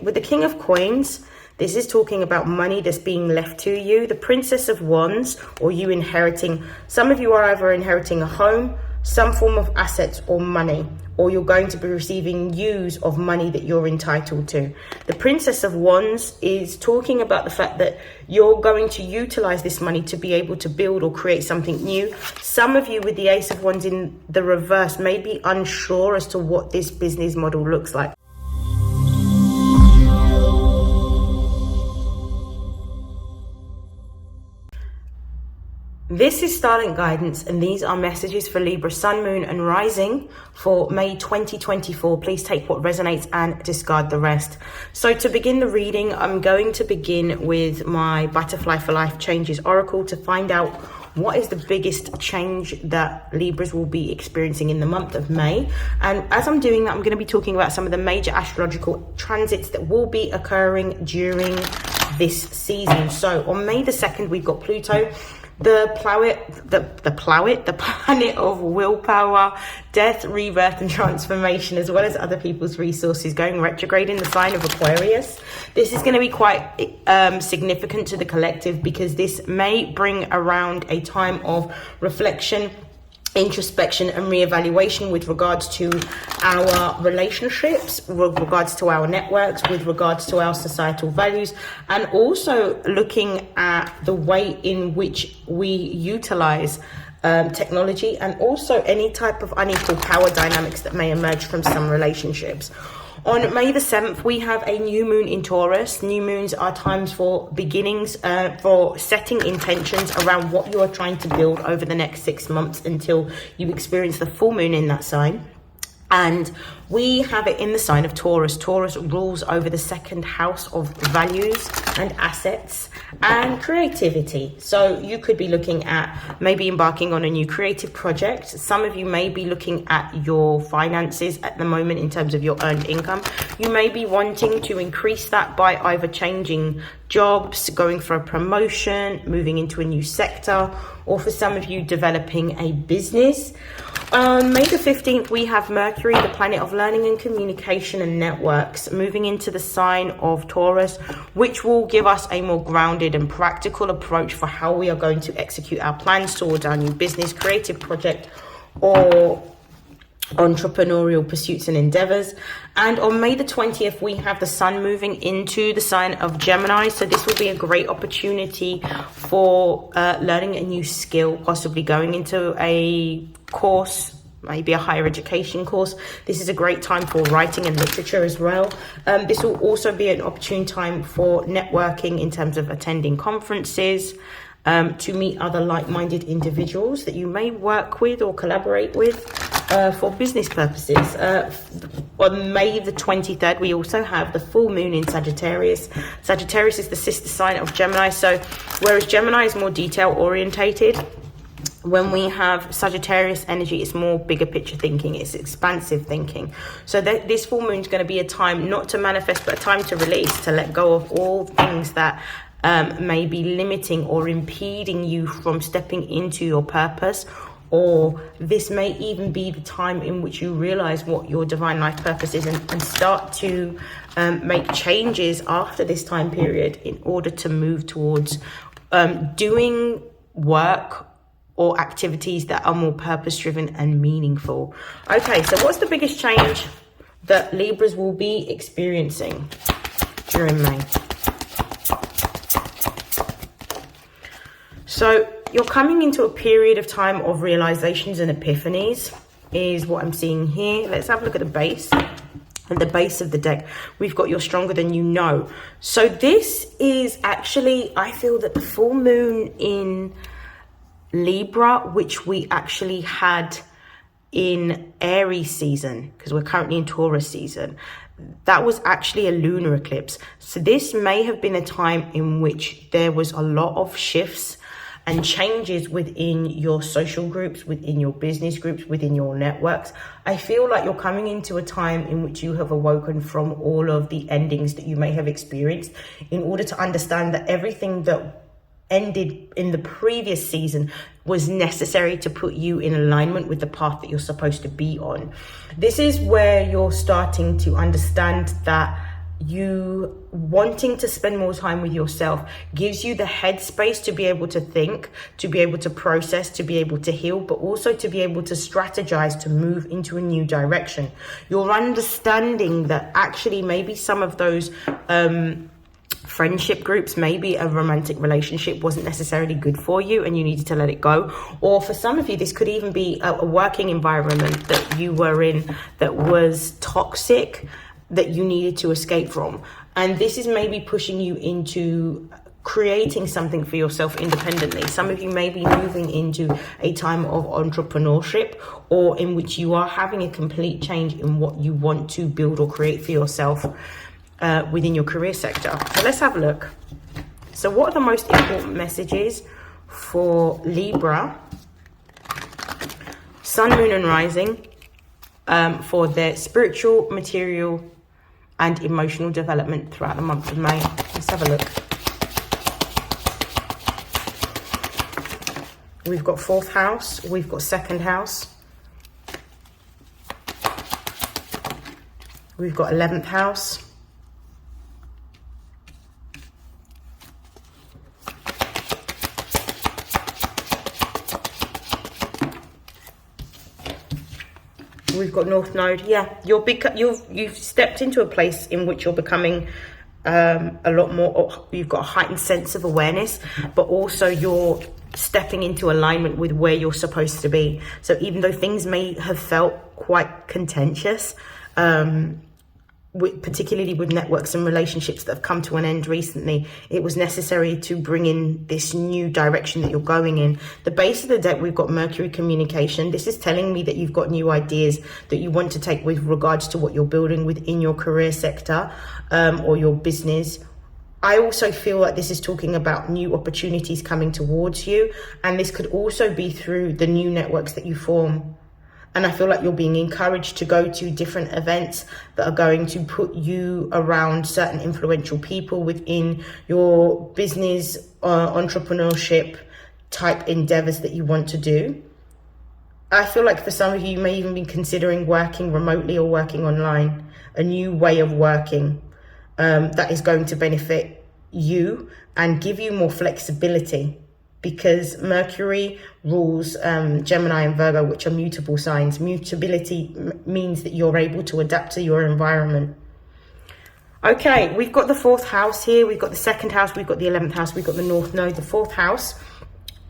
With the King of Coins, this is talking about money that's being left to you. The Princess of Wands, or you inheriting. Some of you are either inheriting a home, some form of assets or money, or you're going to be receiving use of money that you're entitled to. The Princess of Wands is talking about the fact that you're going to utilize this money to be able to build or create something new. Some of you with the Ace of Wands in the reverse may be unsure as to what this business model looks like. This is StarLink guidance, and these are messages for Libra Sun, Moon and Rising for May 2024. Please take what resonates and discard the rest. So to begin the reading, I'm going to begin with my Butterfly for Life Changes Oracle to find out what is the biggest change that Libras will be experiencing in the month of May. And as I'm doing that, I'm going to be talking about some of the major astrological transits that will be occurring during this season. So on May the 2nd, we've got Pluto, the planet of willpower, death, rebirth and transformation, as well as other people's resources, going retrograde in the sign of Aquarius. This is going to be quite significant to the collective, because this may bring around a time of reflection, introspection and reevaluation with regards to our relationships, with regards to our networks, with regards to our societal values, and also looking at the way in which we utilize technology, and also any type of unequal power dynamics that may emerge from some relationships. On May the 7th, we have a new moon in Taurus. New moons are times for beginnings, for setting intentions around what you are trying to build over the next 6 months until you experience the full moon in that sign. And we have it in the sign of Taurus. Taurus rules over the second house of values and assets and creativity. So you could be looking at maybe embarking on a new creative project. Some of you may be looking at your finances at the moment in terms of your earned income. You may be wanting to increase that by either changing jobs, going for a promotion, moving into a new sector, or for some of you developing a business. On May the 15th, we have Mercury, the planet of learning and communication and networks, moving into the sign of Taurus, which will give us a more grounded and practical approach for how we are going to execute our plans towards our new business, creative project, or entrepreneurial pursuits and endeavors. And on May the 20th, we have the sun moving into the sign of Gemini. So this will be a great opportunity for learning a new skill, possibly going into a course, maybe a higher education course. This is a great time for writing and literature as well. This will also be an opportune time for networking in terms of attending conferences, to meet other like-minded individuals that you may work with or collaborate with for business purposes. On May the 23rd, we also have the full moon in Sagittarius. Sagittarius is the sister sign of Gemini. So whereas Gemini is more detail orientated, when we have Sagittarius energy, it's more bigger picture thinking, it's expansive thinking. So this full moon is going to be a time not to manifest, but a time to release, to let go of all things that may be limiting or impeding you from stepping into your purpose. Or this may even be the time in which you realize what your divine life purpose is, and start to make changes after this time period in order to move towards doing work or activities that are more purpose-driven and meaningful. Okay, so what's the biggest change that Libras will be experiencing during May? So you're coming into a period of time of realizations and epiphanies, is what I'm seeing here. Let's have a look at the base. At the base of the deck, we've got You're Stronger Than You Know. So this is actually, I feel that the full moon in Libra, which we actually had in Aries season, because we're currently in Taurus season, that was actually a lunar eclipse. So this may have been a time in which there was a lot of shifts and changes within your social groups, within your business groups, within your networks. I feel like you're coming into a time in which you have awoken from all of the endings that you may have experienced, in order to understand that everything that ended in the previous season was necessary to put you in alignment with the path that you're supposed to be on. This is where you're starting to understand that you wanting to spend more time with yourself gives you the headspace to be able to think, to be able to process, to be able to heal, but also to be able to strategize to move into a new direction. You're understanding that actually maybe some of those friendship groups, maybe a romantic relationship wasn't necessarily good for you and you needed to let it go. Or for some of you, this could even be a working environment that you were in that was toxic, that you needed to escape from. And this is maybe pushing you into creating something for yourself independently. Some of you may be moving into a time of entrepreneurship, or in which you are having a complete change in what you want to build or create for yourself within your career sector. So let's have a look. So what are the most important messages for Libra, Sun, Moon and Rising, for their spiritual, material and emotional development throughout the month of May? Let's have a look. We've got 4th house, we've got 2nd house, we've got 11th house, we've got North Node. Yeah, you've stepped into a place in which you're becoming a lot more, you've got a heightened sense of awareness, but also you're stepping into alignment with where you're supposed to be. So even though things may have felt quite contentious, particularly with networks and relationships that have come to an end recently, it was necessary to bring in this new direction that you're going in. The base of the deck, we've got Mercury communication. This is telling me that you've got new ideas that you want to take with regards to what you're building within your career sector or your business. I also feel like this is talking about new opportunities coming towards you, and this could also be through the new networks that you form. And I feel like you're being encouraged to go to different events that are going to put you around certain influential people within your business, entrepreneurship type endeavors that you want to do. I feel like for some of you, you may even be considering working remotely or working online, a new way of working that is going to benefit you and give you more flexibility. Because Mercury rules Gemini and Virgo, which are mutable signs. Mutability means that you're able to adapt to your environment. Okay, we've got the 4th house here. We've got the 2nd house. We've got the 11th house. We've got the North Node. The 4th house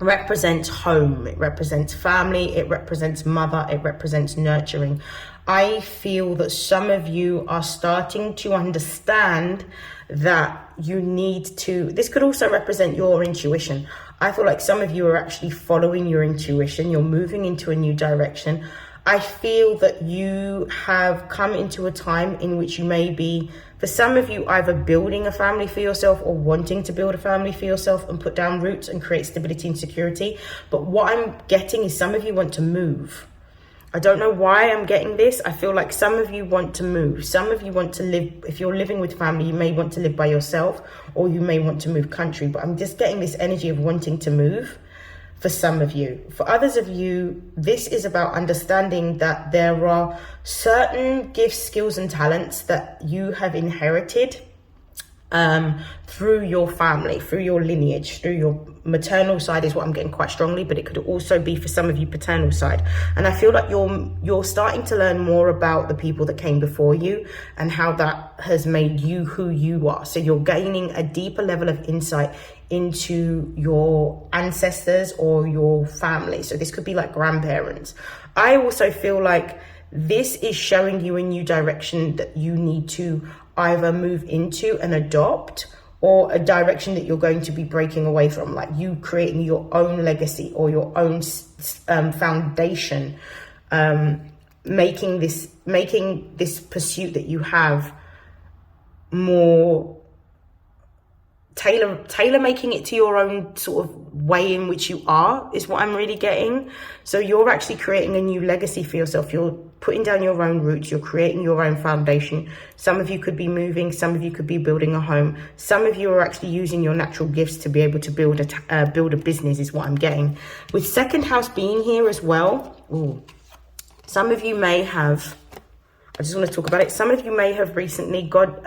represents home. It represents family. It represents mother. It represents nurturing. I feel that some of you are starting to understand that you need to, this could also represent your intuition. I feel like some of you are actually following your intuition. You're moving into a new direction. I feel that you have come into a time in which you may be, for some of you, either building a family for yourself or wanting to build a family for yourself and put down roots and create stability and security. But what I'm getting is some of you want to move. I don't know why I'm getting this. I feel like some of you want to move. Some of you want to live, if you're living with family, you may want to live by yourself or you may want to move country. But I'm just getting this energy of wanting to move for some of you. For others of you, this is about understanding that there are certain gifts, skills and talents that you have inherited through your family, through your lineage, through your maternal side is what I'm getting quite strongly, but it could also be for some of you paternal side. And I feel like you're starting to learn more about the people that came before you and how that has made you who you are. So you're gaining a deeper level of insight into your ancestors or your family. So this could be like grandparents. I also feel like this is showing you a new direction that you need to either move into and adopt, or a direction that you're going to be breaking away from, like you creating your own legacy or your own foundation, making this pursuit that you have more tailor making it to your own sort of way in which you are, is what I'm really getting. So you're actually creating a new legacy for yourself. You're putting down your own roots. You're creating your own foundation. Some of you could be moving. Some of you could be building a home. Some of you are actually using your natural gifts to be able to build a business, is what I'm getting. With 2nd house being here as well, some of you may have, I just want to talk about it. Some of you may have recently got,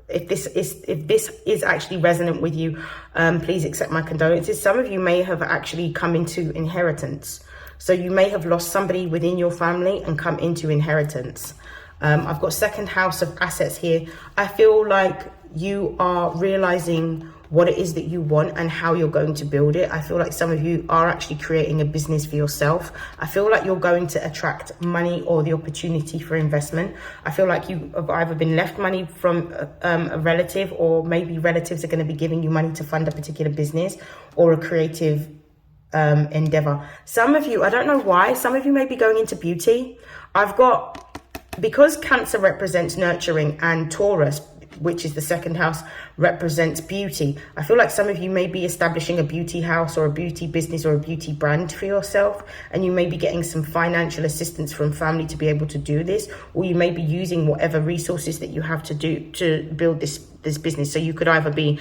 if this is actually resonant with you, please accept my condolences. Some of you may have actually come into inheritance. So you may have lost somebody within your family and come into inheritance. I've got second house of assets here. I feel like you are realizing what it is that you want and how you're going to build it. I feel like some of you are actually creating a business for yourself. I feel like you're going to attract money or the opportunity for investment. I feel like you have either been left money from a relative, or maybe relatives are going to be giving you money to fund a particular business or a creative endeavor. Some of you, I don't know why, some of you may be going into beauty. Because Cancer represents nurturing and Taurus, which is the second house, represents beauty. I feel like some of you may be establishing a beauty house or a beauty business or a beauty brand for yourself, and you may be getting some financial assistance from family to be able to do this, or you may be using whatever resources that you have to do to build this business. So you could either be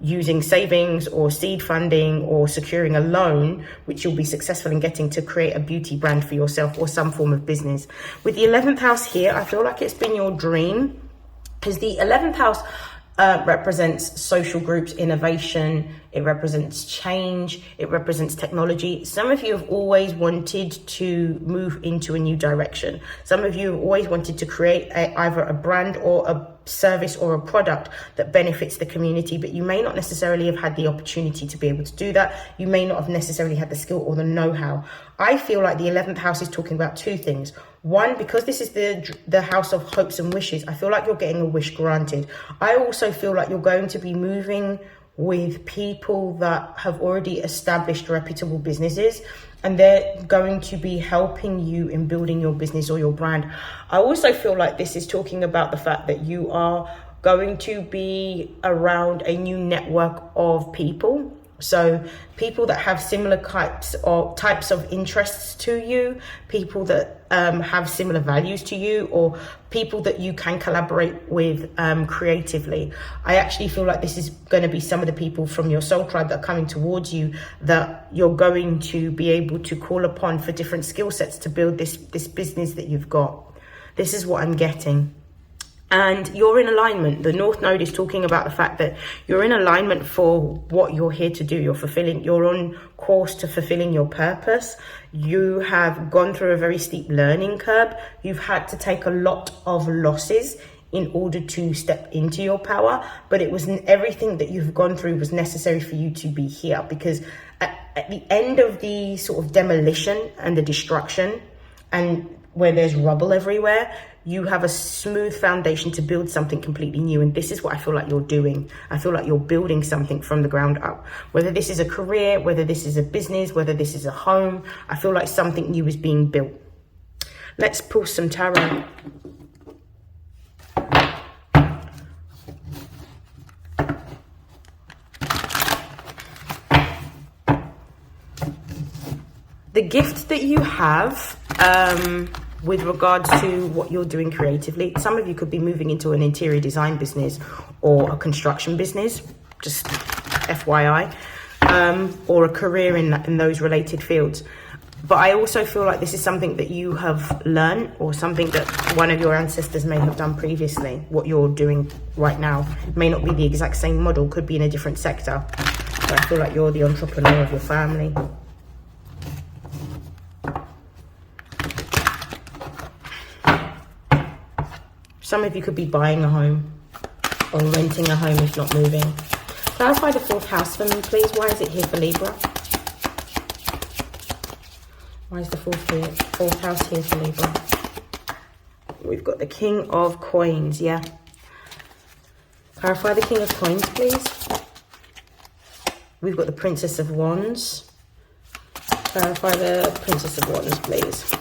using savings or seed funding or securing a loan, which you'll be successful in getting to create a beauty brand for yourself or some form of business. With the 11th house here, I feel like it's been your dream, because the 11th house represents social groups, innovation, it represents change, it represents technology. Some of you have always wanted to move into a new direction. Some of you have always wanted to create either a brand or a service or a product that benefits the community, but you may not necessarily have had the opportunity to be able to do that. You may not have necessarily had the skill or the know-how. I feel like the 11th house is talking about two things. One, because this is the house of hopes and wishes, I feel like you're getting a wish granted. I also feel like you're going to be moving with people that have already established reputable businesses, and they're going to be helping you in building your business or your brand. I also feel like this is talking about the fact that you are going to be around a new network of people. So people that have similar types of interests to you, people that have similar values to you, or people that you can collaborate with creatively. I actually feel like this is going to be some of the people from your soul tribe that are coming towards you, that you're going to be able to call upon for different skill sets to build this business that you've got. This is what I'm getting. And you're in alignment. The North Node is talking about the fact that you're in alignment for what you're here to do. You're on course to fulfilling your purpose. You have gone through a very steep learning curve. You've had to take a lot of losses in order to step into your power, but it was everything that you've gone through was necessary for you to be here, because at the end of the sort of demolition and the destruction, and where there's rubble everywhere, you have a smooth foundation to build something completely new. And this is what I feel like you're doing. I feel like you're building something from the ground up. Whether this is a career, whether this is a business, whether this is a home, I feel like something new is being built. Let's pull some tarot. The gift that you have, with regards to what you're doing creatively. Some of you could be moving into an interior design business or a construction business, just FYI, or a career in those related fields. But I also feel like this is something that you have learned, or something that one of your ancestors may have done previously. What you're doing right now may not be the exact same model, could be in a different sector. But I feel like you're the entrepreneur of your family. Some of you could be buying a home or renting a home if not moving. Clarify the 4th house for me, please. Why is it here for Libra? Why is the 4th house here for Libra? We've got the King of Coins, yeah. Clarify the King of Coins, please. We've got the Princess of Wands. Clarify the Princess of Wands, please.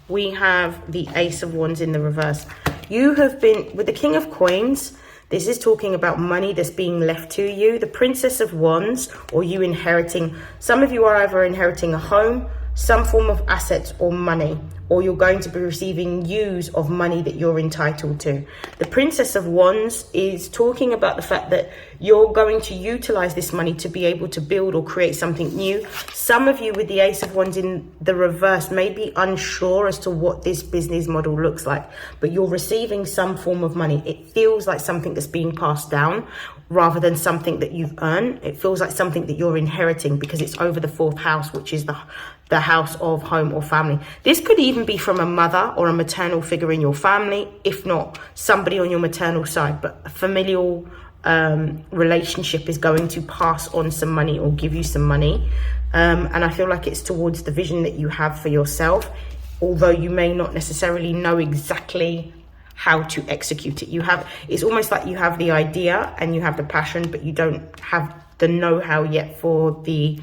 We have the Ace of Wands in the reverse. You have been, with the King of Coins, this is talking about money that's being left to you. The Princess of Wands, or you inheriting. Some of you are either inheriting a home, some form of assets or money. or you're going to be receiving use of money that you're entitled to. The Princess of Wands is talking about the fact that you're going to utilize this money to be able to build or create something new. Some of you with the Ace of Wands in the reverse may be unsure as to what this business model looks like, but you're receiving some form of money. It feels like something that's being passed down rather than something that you've earned. It feels like something that you're inheriting because it's over the 4th house, which is the house of home or family. This could even be from a mother or a maternal figure in your family, if not somebody on your maternal side, but a familial relationship is going to pass on some money or give you some money. And I feel like it's towards the vision that you have for yourself, although you may not necessarily know exactly how to execute it. It's almost like you have the idea and you have the passion, but you don't have the know-how yet for the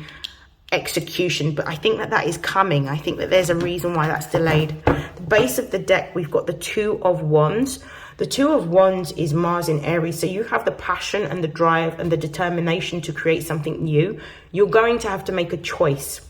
execution. But I think that is coming. I think that there's a reason why that's delayed. The base of the deck, we've got the 2 of Wands. The 2 of Wands is Mars in Aries. So you have the passion and the drive and the determination to create something new. You're going to have to make a choice.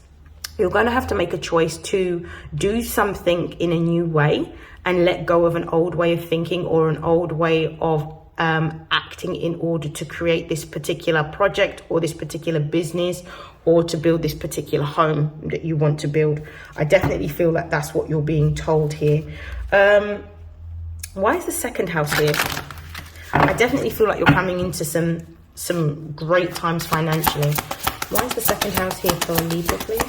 You're going to have to make a choice to do something in a new way and let go of an old way of thinking or an old way of acting in order to create this particular project or this particular business or to build this particular home that you want to build. I definitely feel like that's what you're being told here. Why is the 2nd house here? I definitely feel like you're coming into some great times financially. Why is the 2nd house here for Libra, please?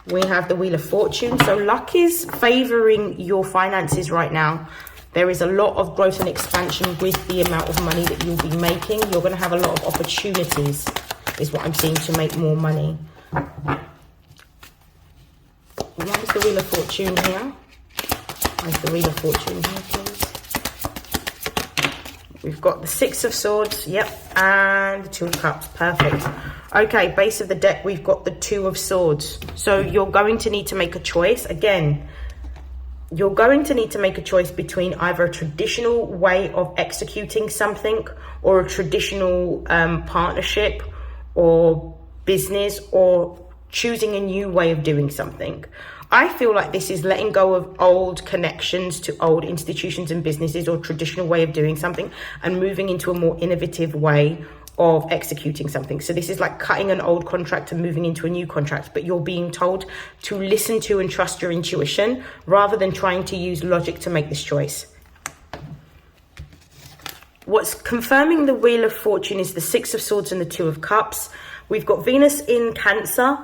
We have the Wheel of Fortune. So luck is favoring your finances right now. There is a lot of growth and expansion with the amount of money that you'll be making. You're going to have a lot of opportunities, is what I'm seeing, to make more money. Why is the Wheel of Fortune here? Why is the Wheel of Fortune here, please? We've got the 6 of Swords, yep, and the 2 of Cups, perfect. Okay, base of the deck, we've got the 2 of Swords. So you're going to need to make a choice. Again, you're going to need to make a choice between either a traditional way of executing something or a traditional partnership or business, or choosing a new way of doing something. I feel like this is letting go of old connections to old institutions and businesses or traditional way of doing something and moving into a more innovative way of executing something. So this is like cutting an old contract and moving into a new contract, but you're being told to listen to and trust your intuition rather than trying to use logic to make this choice. What's confirming the Wheel of Fortune is the 6 of Swords and the 2 of Cups. We've got Venus in Cancer,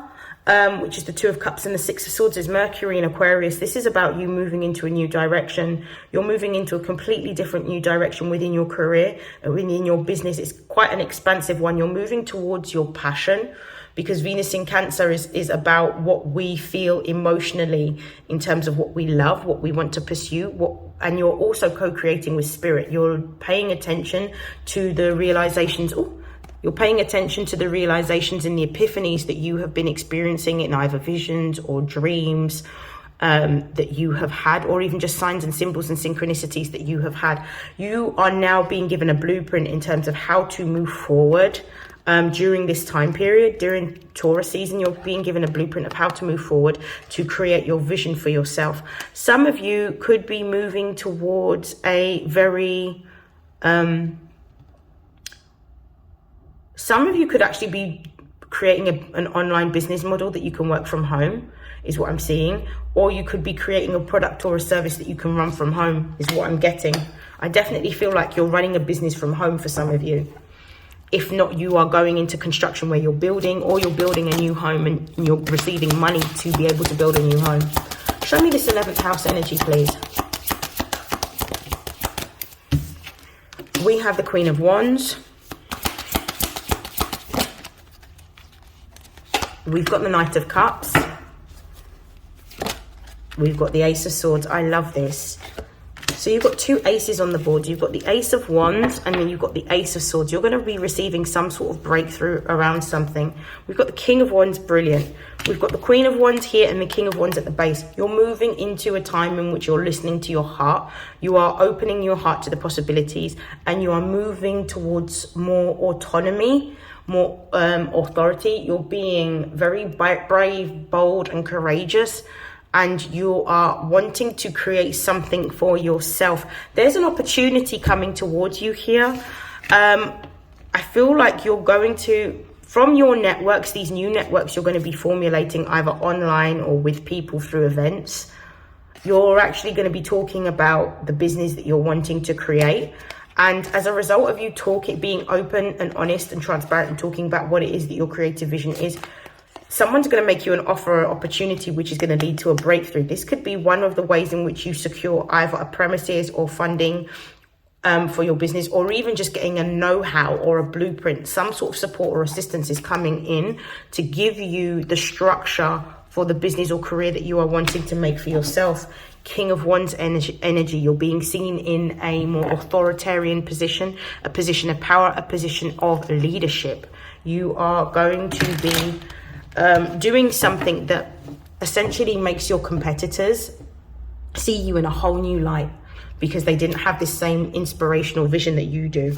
which is the 2 of Cups, and the 6 of Swords is Mercury in Aquarius. This is about you moving into a new direction. You're moving into a completely different new direction within your career, within your business. It's quite an expansive one. You're moving towards your passion, because Venus in Cancer is about what we feel emotionally in terms of what we love, what we want to pursue, and you're also co-creating with spirit. You're paying attention to the realizations. You're paying attention to the realizations and the epiphanies that you have been experiencing in either visions or dreams that you have had, or even just signs and symbols and synchronicities that you have had. You are now being given a blueprint in terms of how to move forward during this time period. During Taurus season, you're being given a blueprint of how to move forward to create your vision for yourself. Some of you could be moving towards a very... Some of you could actually be creating an online business model that you can work from home, is what I'm seeing. Or you could be creating a product or a service that you can run from home, is what I'm getting. I definitely feel like you're running a business from home for some of you. If not, you are going into construction where you're building, or you're building a new home and you're receiving money to be able to build a new home. Show me this 11th house energy, please. We have the Queen of Wands. We've got the Knight of Cups. We've got the Ace of Swords. I love this. So you've got 2 aces on the board. You've got the Ace of Wands and then you've got the Ace of Swords. You're going to be receiving some sort of breakthrough around something. We've got the King of Wands. Brilliant. We've got the Queen of Wands here and the King of Wands at the base. You're moving into a time in which you're listening to your heart. You are opening your heart to the possibilities, and you are moving towards more autonomy, more authority. You're being very brave, bold, and courageous. And you are wanting to create something for yourself. There's an opportunity coming towards you here. I feel like you're going to, from your networks, these new networks you're going to be formulating either online or with people through events, you're actually going to be talking about the business that you're wanting to create. And as a result of you being open and honest and transparent and talking about what it is that your creative vision is, someone's going to make you an offer or opportunity which is going to lead to a breakthrough. This could be one of the ways in which you secure either a premises or funding for your business, or even just getting a know-how or a blueprint. Some sort of support or assistance is coming in to give you the structure for the business or career that you are wanting to make for yourself. King of Wands energy. You're being seen in a more authoritarian position, a position of power, a position of leadership. You are going to be doing something that essentially makes your competitors see you in a whole new light, because they didn't have this same inspirational vision that you do.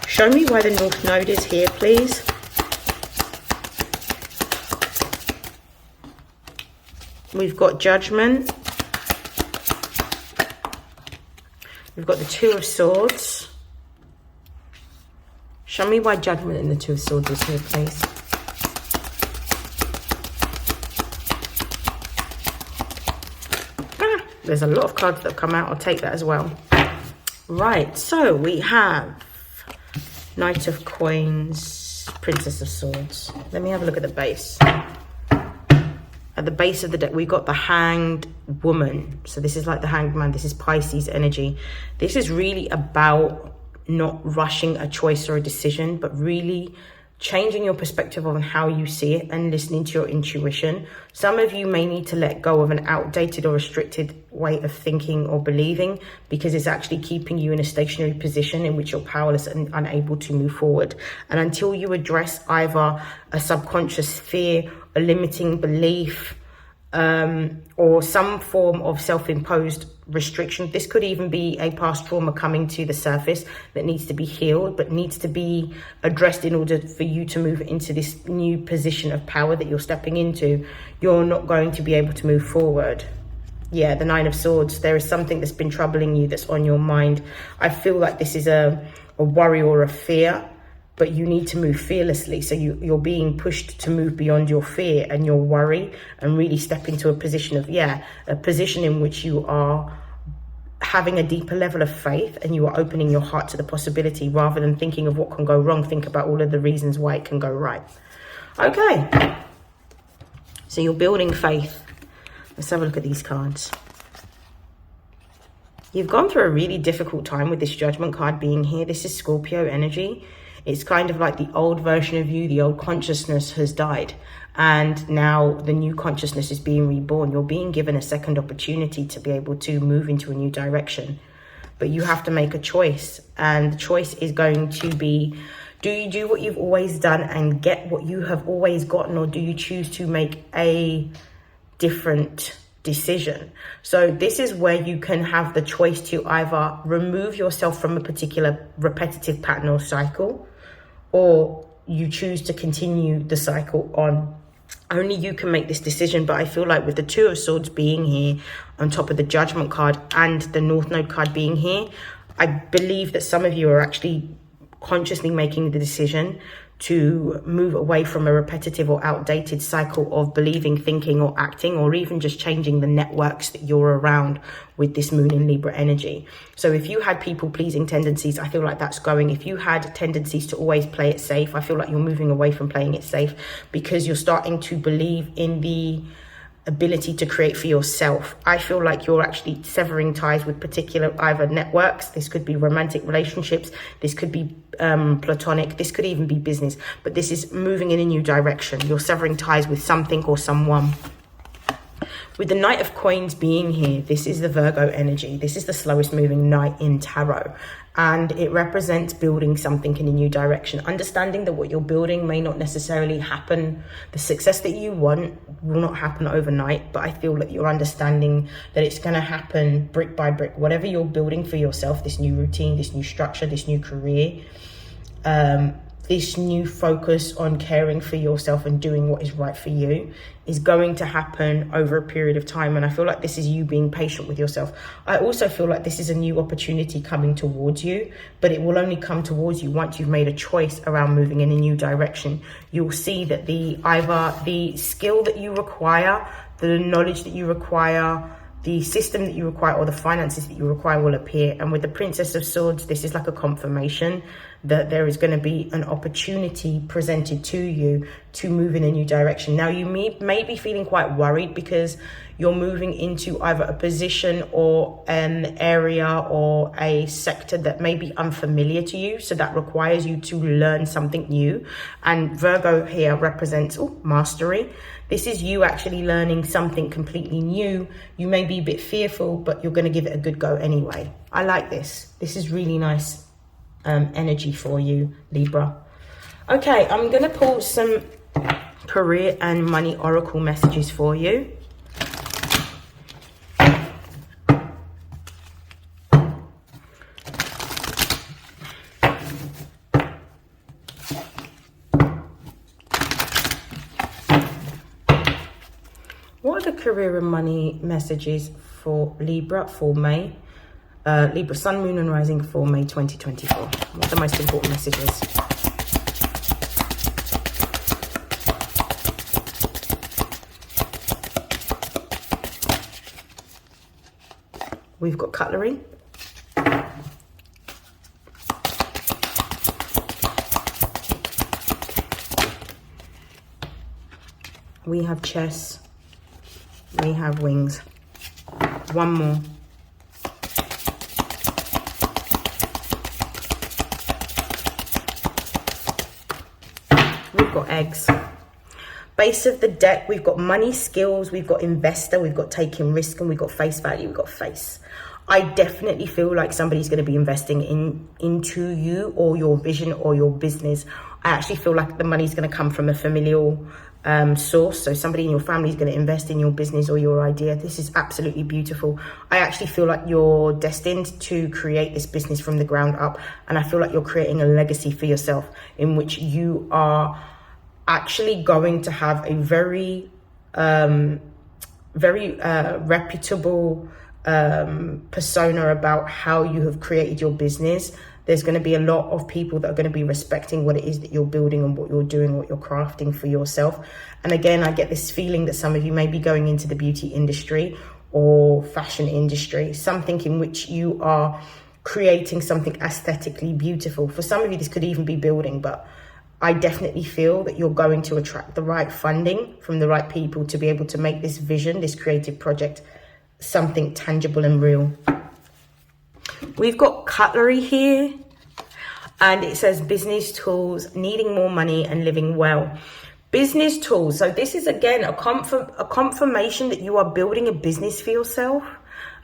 Show me why the North Node is here, please. We've got Judgment. We've got the Two of Swords. Show me why Judgment and the Two of Swords is here, please. There's a lot of cards that have come out. I'll take that as well. Right, so we have Knight of Coins, Princess of Swords. Let me have a look at the base. At the base of the deck, we got the Hanged Woman. So this is like the Hanged Man. This is Pisces energy. This is really about not rushing a choice or a decision, but really changing your perspective on how you see it and listening to your intuition. Some of you may need to let go of an outdated or restricted way of thinking or believing, because it's actually keeping you in a stationary position in which you're powerless and unable to move forward. And until you address either a subconscious fear, a limiting belief, or some form of self-imposed restriction. This could even be a past trauma coming to the surface that needs to be healed, but needs to be addressed in order for you to move into this new position of power that you're stepping into. You're not going to be able to move forward. Yeah, the Nine of Swords. There is something that's been troubling you that's on your mind. I feel like this is a worry or a fear, but you need to move fearlessly. So you're being pushed to move beyond your fear and your worry and really step into a position of, a position in which you are having a deeper level of faith and you are opening your heart to the possibility rather than thinking of what can go wrong. Think about all of the reasons why it can go right. Okay. So you're building faith. Let's have a look at these cards. You've gone through a really difficult time with this Judgment card being here. This is Scorpio energy. It's kind of like the old version of you, the old consciousness has died. And now the new consciousness is being reborn. You're being given a second opportunity to be able to move into a new direction. But you have to make a choice. And the choice is going to be, do you do what you've always done and get what you have always gotten? Or do you choose to make a different decision? So this is where you can have the choice to either remove yourself from a particular repetitive pattern or cycle, or you choose to continue the cycle on. Only you can make this decision. But I feel like with the Two of Swords being here on top of the Judgment card and the North Node card being here, I believe that some of you are actually consciously making the decision to move away from a repetitive or outdated cycle of believing, thinking, or acting, or even just changing the networks that you're around with this Moon in Libra energy. So if you had people-pleasing tendencies, I feel like that's going. If you had tendencies to always play it safe, I feel like you're moving away from playing it safe, because you're starting to believe in the ability to create for yourself. I feel like you're actually severing ties with particular either networks. This could be romantic relationships. This could be platonic. This could even be business. But this is moving in a new direction. You're severing ties with something or someone. With the Knight of Coins being here, this is the Virgo energy. This is the slowest moving knight in tarot. And it represents building something in a new direction. Understanding that what you're building may not necessarily happen. The success that you want will not happen overnight. But I feel that you're understanding that it's going to happen brick by brick. Whatever you're building for yourself, this new routine, this new structure, this new career, this new focus on caring for yourself and doing what is right for you is going to happen over a period of time. And I feel like this is you being patient with yourself. I also feel like this is a new opportunity coming towards you, but it will only come towards you once you've made a choice around moving in a new direction. You'll see that either the skill that you require, the knowledge that you require, the system that you require, or the finances that you require will appear. And with the Princess of Swords, this is like a confirmation that there is going to be an opportunity presented to you to move in a new direction. Now, you may be feeling quite worried because you're moving into either a position or an area or a sector that may be unfamiliar to you. So that requires you to learn something new. And Virgo here represents mastery. This is you actually learning something completely new. You may be a bit fearful, but you're going to give it a good go anyway. I like this. This is really nice energy for you, Libra. Okay, I'm going to pull some career and money oracle messages for you. What are the career and money messages for Libra for May? Libra, Sun, Moon and Rising for May 2024. What are the most important messages? We've got cutlery. We have chess. We have wings. One more. We've got eggs. Base of the deck, we've got money, skills, we've got investor, we've got taking risk, and we've got face value, we've got face. I definitely feel like somebody's going to be investing into you or your vision or your business. I actually feel like the money's going to come from a familial source. So somebody in your family is going to invest in your business or your idea. This is absolutely beautiful. I actually feel like you're destined to create this business from the ground up. And I feel like you're creating a legacy for yourself in which you are actually going to have a very reputable persona about how you have created your business. There's going to be a lot of people that are going to be respecting what it is that you're building and what you're doing, what you're crafting for yourself. And again, I get this feeling that some of you may be going into the beauty industry or fashion industry, something in which you are creating something aesthetically beautiful. For some of you, this could even be building, but I definitely feel that you're going to attract the right funding from the right people to be able to make this vision, this creative project, something tangible and real. We've got cutlery here, and it says business tools, needing more money and living well. Business tools. So this is again a confirmation that you are building a business for yourself.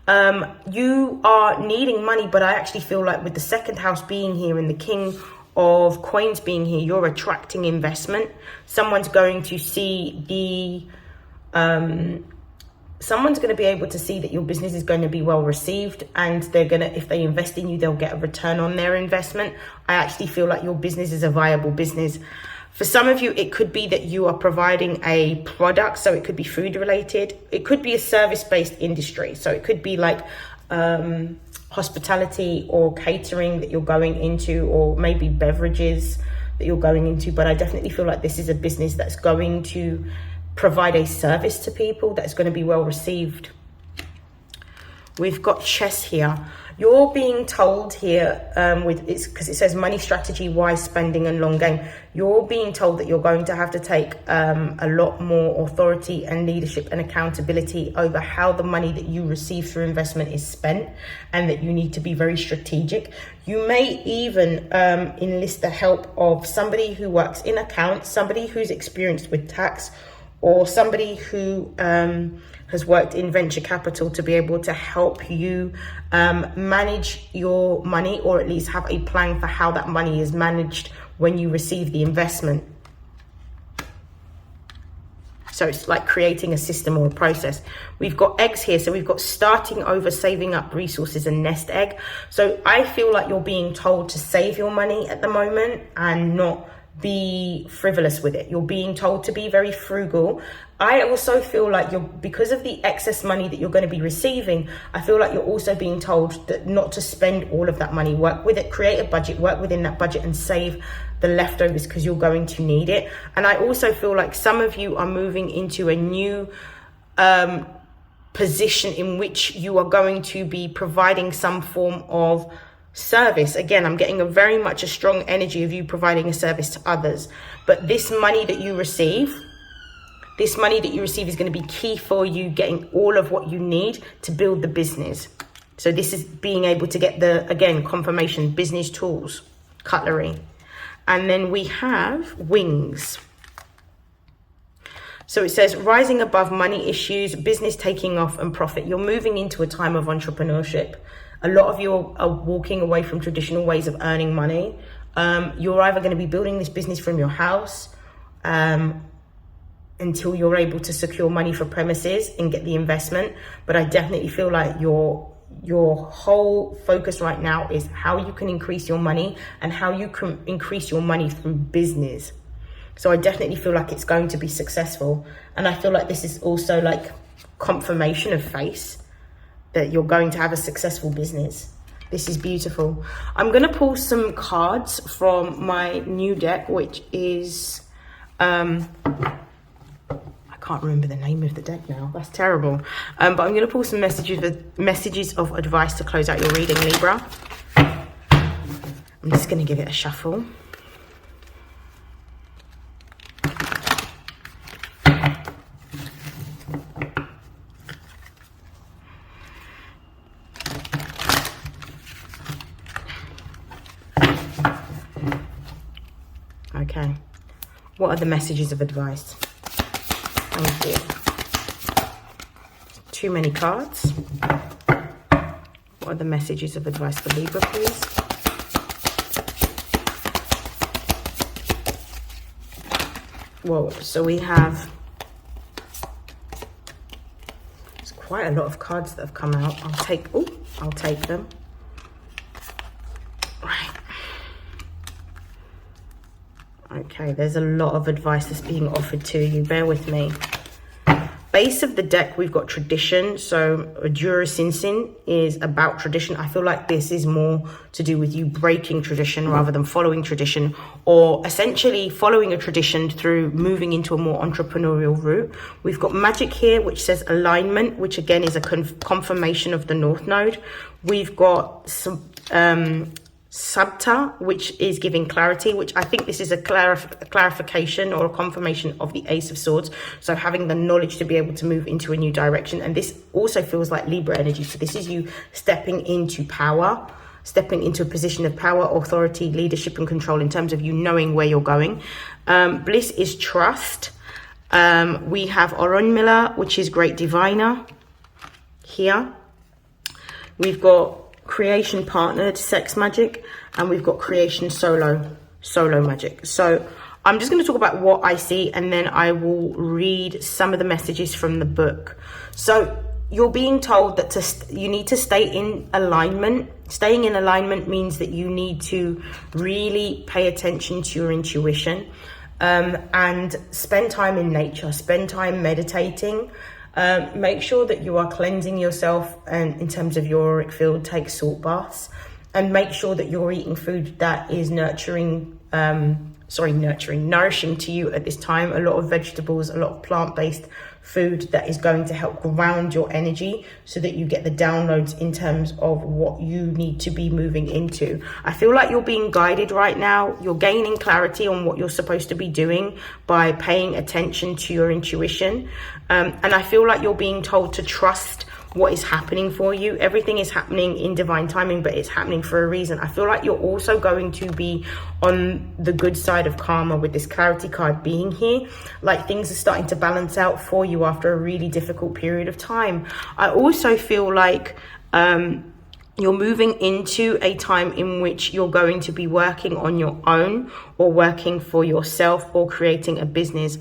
You are needing money, but I actually feel like with the second house being here and the King of Coins being here, you're attracting investment. Someone's going to see someone's going to be able to see that your business is going to be well received, and they're going to, if they invest in you, they'll get a return on their investment. I actually feel like your business is a viable business. For some of you, it could be that you are providing a product, so it could be food related. It could be a service-based industry, so it could be like hospitality or catering that you're going into, or maybe beverages that you're going into. But I definitely feel like this is a business that's going to provide a service to people that's going to be well received. We've got chess here. You're being told here, because it says money strategy, wise spending and long game. You're being told that you're going to have to take a lot more authority and leadership and accountability over how the money that you receive through investment is spent, and that you need to be very strategic. You may even enlist the help of somebody who works in accounts, somebody who's experienced with tax, or somebody who has worked in venture capital to be able to help you manage your money, or at least have a plan for how that money is managed when you receive the investment. So it's like creating a system or a process. We've got eggs here. So we've got starting over, saving up resources, and nest egg. So I feel like you're being told to save your money at the moment and not be frivolous with it. You're being told to be very frugal. I also feel like because of the excess money that you're going to be receiving, I feel like you're also being told that not to spend all of that money. Work with it, create a budget, work within that budget, and save the leftovers because you're going to need it. And I also feel like some of you are moving into a new position in which you are going to be providing some form of service. Again, I'm getting very much a strong energy of you providing a service to others. But this money that you receive is going to be key for you getting all of what you need to build the business. So this is being able to get confirmation, business tools, cutlery. And then we have wings. So it says rising above money issues, business taking off, and profit. You're moving into a time of entrepreneurship. A lot of you are walking away from traditional ways of earning money. You're either going to be building this business from your house until you're able to secure money for premises and get the investment. But I definitely feel like your whole focus right now is how you can increase your money and how you can increase your money through business. So I definitely feel like it's going to be successful. And I feel like this is also like confirmation of faith that you're going to have a successful business. This is beautiful. I'm going to pull some cards from my new deck, which is, I can't remember the name of the deck now. That's terrible. But I'm going to pull some messages of advice to close out your reading, Libra. I'm just going to give it a shuffle. Okay, what are the messages of advice? Thank you. Too many cards. What are the messages of advice for Libra, please? Whoa, so we have, there's quite a lot of cards that have come out. I'll take them. Right. Okay, there's a lot of advice that's being offered to you. Bear with me. Base of the deck, we've got tradition. So Jura Sinsin is about tradition. I feel like this is more to do with you breaking tradition rather than following tradition, or essentially following a tradition through moving into a more entrepreneurial route. We've got magic here, which says alignment, which again is a confirmation of the North Node. We've got some Sabta, which is giving clarity, which I think this is a clarification or a confirmation of the Ace of Swords. So having the knowledge to be able to move into a new direction. And this also feels like Libra energy. So this is you stepping into power, stepping into a position of power, authority, leadership, and control in terms of you knowing where you're going. Bliss is trust. We have Oronmila, which is great diviner here. We've got creation partnered, sex magic, and we've got creation solo magic. So I'm just going to talk about what I see, and then I will read some of the messages from the book. So you're being told that you need to stay in alignment. Staying in alignment means that you need to really pay attention to your intuition, and spend time in nature, spend time meditating. Make sure that you are cleansing yourself, and in terms of your auric field, take salt baths, and make sure that you're eating food that is nourishing to you at this time. A lot of vegetables, a lot of plant-based food that is going to help ground your energy so that you get the downloads in terms of what you need to be moving into. I feel like you're being guided right now. You're gaining clarity on what you're supposed to be doing by paying attention to your intuition. And I feel like you're being told to trust what is happening for you. Everything is happening in divine timing, but it's happening for a reason. I feel like you're also going to be on the good side of karma with this clarity card being here. Like things are starting to balance out for you after a really difficult period of time. I also feel like you're moving into a time in which you're going to be working on your own, or working for yourself, or creating a business.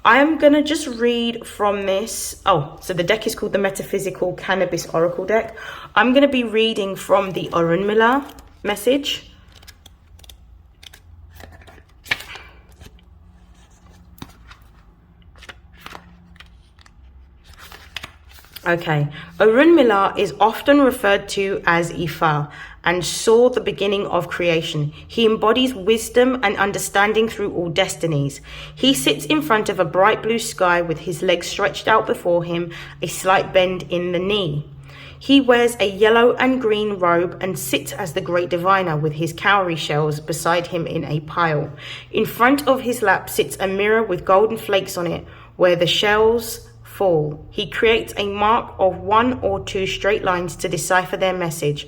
I'm going to just read from this. Oh, so the deck is called the Metaphysical Cannabis Oracle deck. I'm going to be reading from the Orunmila message. Okay, Orunmila is often referred to as Ifa and saw the beginning of creation. He embodies wisdom and understanding through all destinies. He sits in front of a bright blue sky with his legs stretched out before him, a slight bend in the knee. He wears a yellow and green robe and sits as the great diviner with his cowrie shells beside him in a pile. In front of his lap sits a mirror with golden flakes on it where the shells fall. He creates a mark of 1 or 2 straight lines to decipher their message,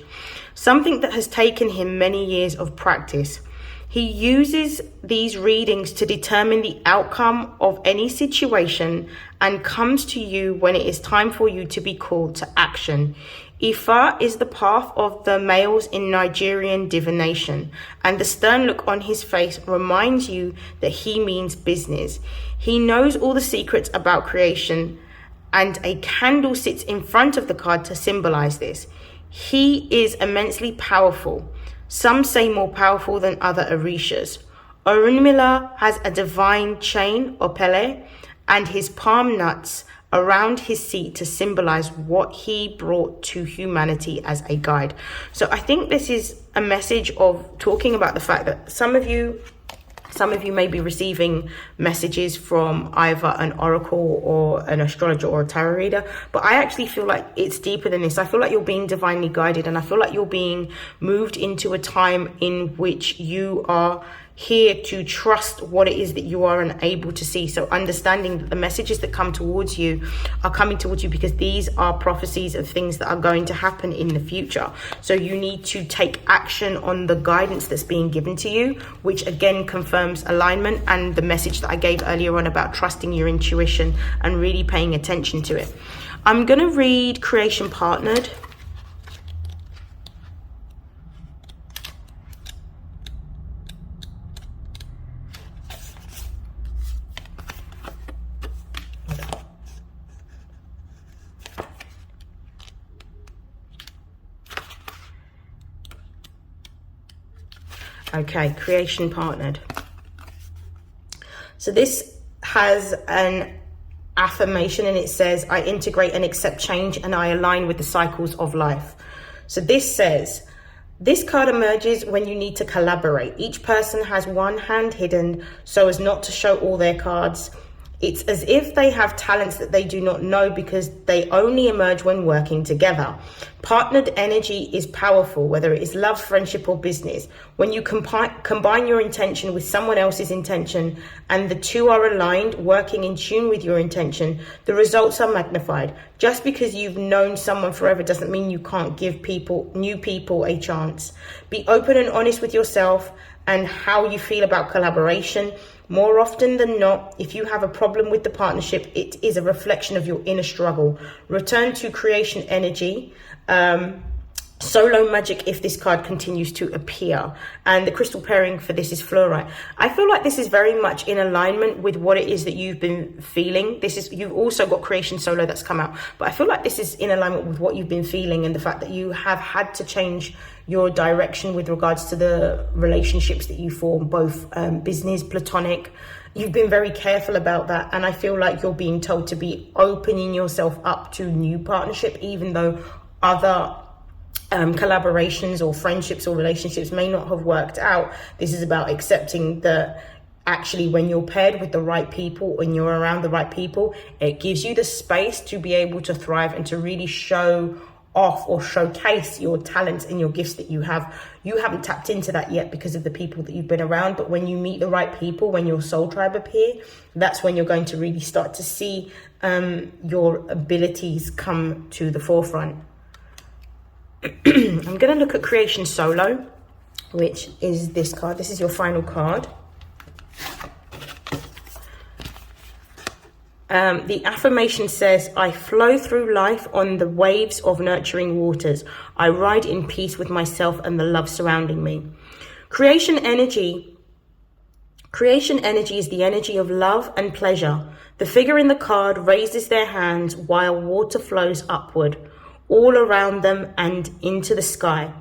something that has taken him many years of practice. He uses these readings to determine the outcome of any situation and comes to you when it is time for you to be called to action. Ifa is the path of the males in Nigerian divination, and the stern look on his face reminds you that he means business. He knows all the secrets about creation, and a candle sits in front of the card to symbolize this. He is immensely powerful. Some say more powerful than other Orishas. Orunmila has a divine chain, or pele, and his palm nuts around his seat to symbolize what he brought to humanity as a guide. So I think this is a message of talking about the fact that some of you may be receiving messages from either an oracle or an astrologer or a tarot reader, but I actually feel like it's deeper than this. I feel like you're being divinely guided, and I feel like you're being moved into a time in which you are here to trust what it is that you are unable to see. So understanding that the messages that come towards you are coming towards you because these are prophecies of things that are going to happen in the future. So you need to take action on the guidance that's being given to you, which again confirms alignment and the message that I gave earlier on about trusting your intuition and really paying attention to it. I'm going to read Creation Partnered. Okay, Creation Partnered. So this has an affirmation and it says, I integrate and accept change and I align with the cycles of life. So this says, this card emerges when you need to collaborate. Each person has one hand hidden so as not to show all their cards. It's as if they have talents that they do not know because they only emerge when working together. Partnered energy is powerful, whether it is love, friendship, or business. When you combine your intention with someone else's intention and the two are aligned, working in tune with your intention, the results are magnified. Just because you've known someone forever doesn't mean you can't give new people a chance. Be open and honest with yourself and how you feel about collaboration. More often than not, if you have a problem with the partnership, it is a reflection of your inner struggle. Return to creation energy. Solo magic if this card continues to appear. And the crystal pairing for this is fluorite. I feel like this is very much in alignment with what it is that you've been feeling. You've also got creation solo that's come out, but I feel like this is in alignment with what you've been feeling and the fact that you have had to change your direction with regards to the relationships that you form, both business, platonic. You've been very careful about that, and I feel like you're being told to be opening yourself up to new partnership, even though other collaborations or friendships or relationships may not have worked out. This is about accepting that actually when you're paired with the right people and you're around the right people, it gives you the space to be able to thrive and to really show off or showcase your talents and your gifts that you have. You haven't tapped into that yet because of the people that you've been around, but when you meet the right people, when your soul tribe appear, that's when you're going to really start to see your abilities come to the forefront. I'm going to look at Creation Solo, which is this card. This is your final card. The affirmation says, I flow through life on the waves of nurturing waters. I ride in peace with myself and the love surrounding me. Creation energy Creation energy is the energy of love and pleasure. The figure in the card raises their hands while water flows upward, all around them and into the sky.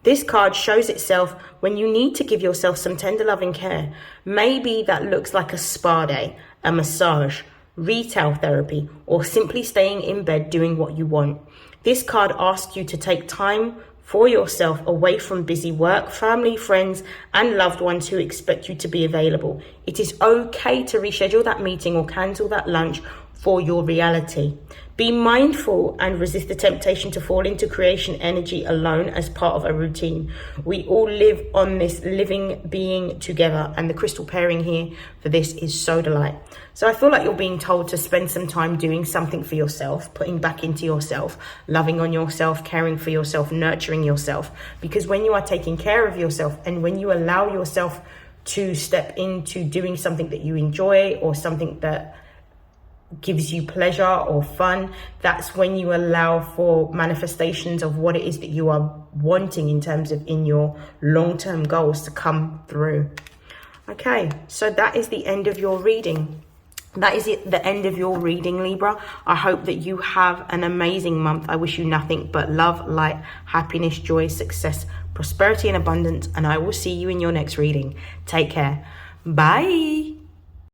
This card shows itself when you need to give yourself some tender loving care. Maybe that looks like a spa day, a massage, retail therapy, or simply staying in bed doing what you want. This card asks you to take time for yourself away from busy work, family, friends, and loved ones who expect you to be available. It is okay to reschedule that meeting or cancel that lunch for your reality. Be mindful and resist the temptation to fall into creation energy alone as part of a routine. We all live on this living being together, and the crystal pairing here for this is so delight. So I feel like you're being told to spend some time doing something for yourself, putting back into yourself, loving on yourself, caring for yourself, nurturing yourself. Because when you are taking care of yourself and when you allow yourself to step into doing something that you enjoy or something that gives you pleasure or fun, that's when you allow for manifestations of what it is that you are wanting in terms of in your long-term goals to come through. Okay, so that is the end of your reading. That is it, the end of your reading, Libra. I hope that you have an amazing month. I wish you nothing but love, light, happiness, joy, success, prosperity, and abundance. And I will see you in your next reading. Take care. Bye.